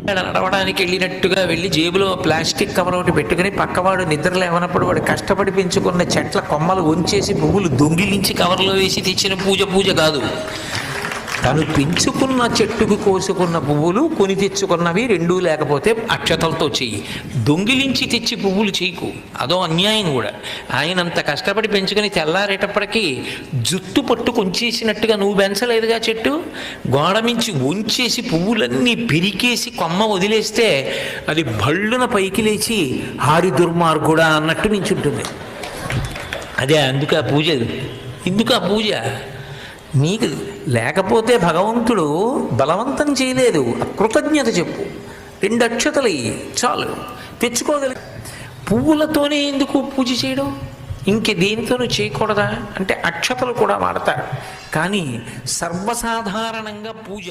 నడవడానికి వెళ్ళినట్టుగా వెళ్ళి జేబులో ప్లాస్టిక్ కవర్ ఒకటి పెట్టుకుని పక్కవాడు నిద్ర లేవనప్పుడు వాడు కష్టపడి పెంచుకున్న చెట్ల కొమ్మలు వంచేసి పువ్వులు దొంగిలించి కవర్లో వేసి తెచ్చిన పూజ కాదు. తను పెంచుకున్న చెట్టుకు కోసుకున్న పువ్వులు కొని తెచ్చుకున్నవి రెండూ లేకపోతే అక్షతలతో చెయ్యి. దొంగిలించి తెచ్చి పువ్వులు చేయకు, అదో అన్యాయం కూడా. ఆయనంత కష్టపడి పెంచుకొని తెల్లారేటప్పటికీ జుట్టు పట్టు కొంచేసినట్టుగా నువ్వు పెంచలేదుగా చెట్టు, గోడ మించి వంచేసి పువ్వులన్నీ పెరికేసి కొమ్మ వదిలేస్తే అది భళ్ళున పైకి లేచి హారి దుర్మార్గుడా అన్నట్టు మించుంటుంది. అదే అందుకు ఆ పూజ. ఎందుకు ఆ పూజ? నీకు లేకపోతే భగవంతుడు బలవంతం చేయలేదు. కృతజ్ఞత చెప్పు, 2 అక్షతలు చాలు, తెచ్చుకోగలి. పువ్వులతోనే ఎందుకు పూజ చేయడం? ఇంక దేనితోనూ చేయకూడదా అంటే అక్షతలు కూడా వాడతారు. కానీ సర్వసాధారణంగా పూజ